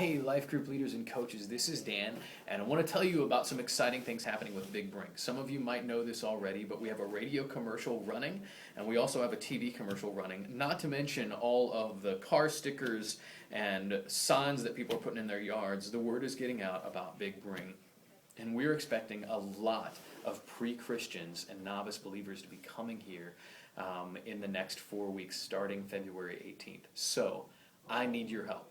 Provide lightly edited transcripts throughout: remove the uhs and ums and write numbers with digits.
Hey, life group leaders and coaches, this is Dan, and I want to tell you about some exciting things happening with Big Brink. Some of you might know this already, but we have a radio commercial running, and we also have a TV commercial running, not to mention all of the car stickers and signs that people are putting in their yards. The word is getting out about Big Brink, and we're expecting a lot of pre-Christians and novice believers to be coming here in the next 4 weeks, starting February 18th. So, I need your help.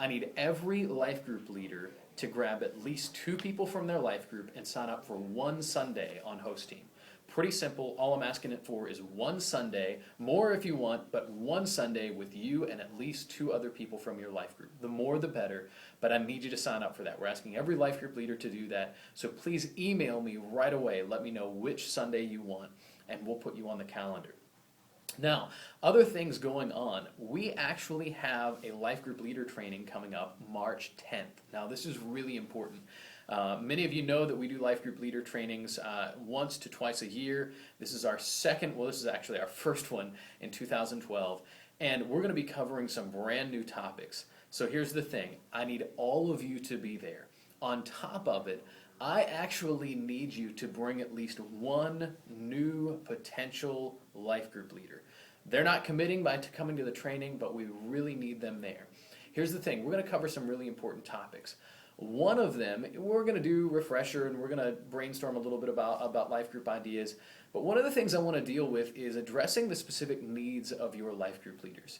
I need every life group leader to grab at least 2 people from their life group and sign up for one Sunday on Host Team. Pretty simple. All I'm asking it for is one Sunday, more if you want, but one Sunday with you and at least 2 other people from your life group. The more the better, but I need you to sign up for that. We're asking every life group leader to do that. So please email me right away. Let me know which Sunday you want, and we'll put you on the calendar. Now, other things going on. We actually have a life group leader training coming up March 10th. Now, this is really important. Many of you know that we do life group leader trainings once to twice a year. This is this is actually our first one in 2012. And we're going to be covering some brand new topics. So here's the thing. I need all of you to be there. On top of it, I actually need you to bring at least one new potential life group leader. They're not committing to coming to the training, but we really need them there. Here's the thing. We're going to cover some really important topics. One of them, we're going to do refresher, and we're going to brainstorm a little bit about life group ideas. But one of the things I want to deal with is addressing the specific needs of your life group leaders.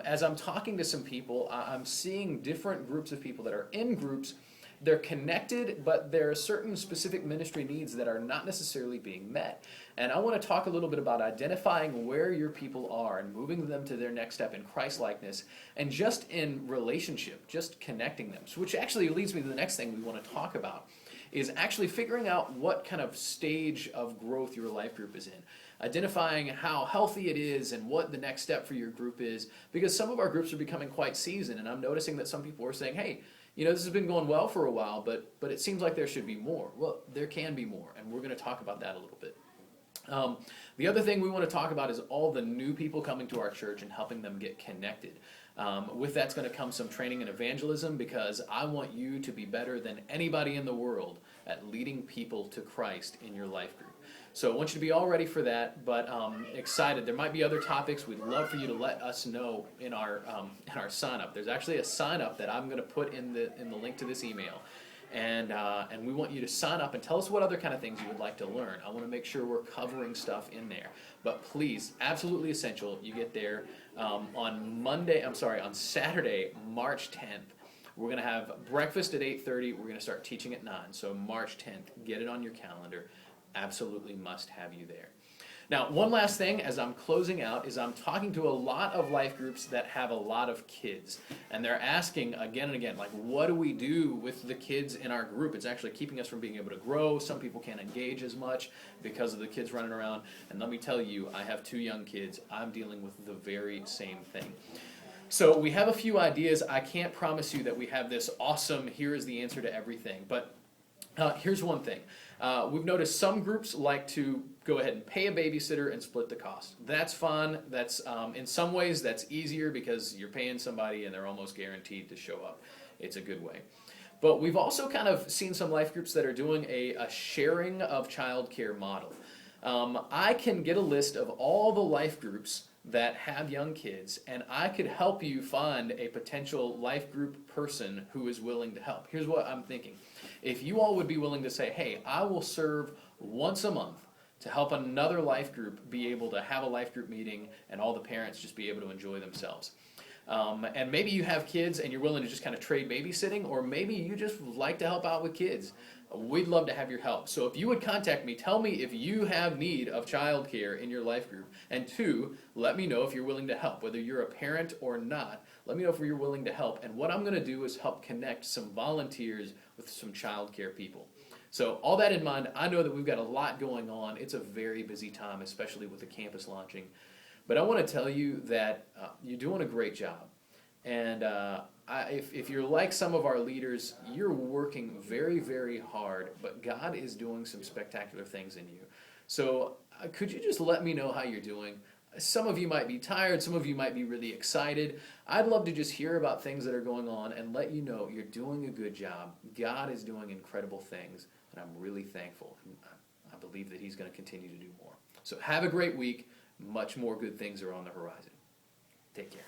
As I'm talking to some people, I'm seeing different groups of people that are in groups. They're connected, but there are certain specific ministry needs that are not necessarily being met. And I want to talk a little bit about identifying where your people are and moving them to their next step in Christ-likeness and just in relationship, just connecting them. So which actually leads me to the next thing we want to talk about is actually figuring out what kind of stage of growth your life group is in. Identifying how healthy it is and what the next step for your group is, because some of our groups are becoming quite seasoned, and I'm noticing that some people are saying, hey, this has been going well for a while, but it seems like there should be more. Well, there can be more, and we're going to talk about that a little bit. The other thing we want to talk about is all the new people coming to our church and helping them get connected. With that's going to come some training in evangelism, because I want you to be better than anybody in the world at leading people to Christ in your life group. So I want you to be all ready for that, but excited. There might be other topics. We'd love for you to let us know in our sign-up. There's actually a sign-up that I'm going to put in the link to this email. And we want you to sign up and tell us what other kind of things you would like to learn. I want to make sure we're covering stuff in there. But please, absolutely essential, you get there on Saturday, March 10th. We're going to have breakfast at 8:30. We're going to start teaching at 9. So March 10th, get it on your calendar. Absolutely must have you there. Now, one last thing as I'm closing out is I'm talking to a lot of life groups that have a lot of kids. And they're asking again and again, like, what do we do with the kids in our group? It's actually keeping us from being able to grow. Some people can't engage as much because of the kids running around. And let me tell you, I have 2 young kids. I'm dealing with the very same thing. So we have a few ideas. I can't promise you that we have this awesome, here is the answer to everything. But here's one thing. We've noticed some groups like to go ahead and pay a babysitter and split the cost. That's fun. That's in some ways that's easier because you're paying somebody and they're almost guaranteed to show up. It's a good way. But we've also kind of seen some life groups that are doing a sharing of childcare model. I can get a list of all the life groups that have young kids, and I could help you find a potential life group person who is willing to help. Here's what I'm thinking. If you all would be willing to say, hey, I will serve once a month to help another life group be able to have a life group meeting and all the parents just be able to enjoy themselves. And maybe you have kids and you're willing to just kind of trade babysitting, or maybe you just like to help out with kids. We'd love to have your help. So if you would contact me, tell me if you have need of childcare in your life group. And 2, let me know if you're willing to help, whether you're a parent or not. Let me know if you're willing to help. And what I'm going to do is help connect some volunteers with some childcare people. So all that in mind, I know that we've got a lot going on. It's a very busy time, especially with the campus launching. But I want to tell you that you're doing a great job. And if you're like some of our leaders, you're working very, very hard, but God is doing some spectacular things in you. So could you just let me know how you're doing? Some of you might be tired, some of you might be really excited. I'd love to just hear about things that are going on and let you know you're doing a good job. God is doing incredible things, and I'm really thankful. I believe that He's going to continue to do more. So have a great week. Much more good things are on the horizon. Take care.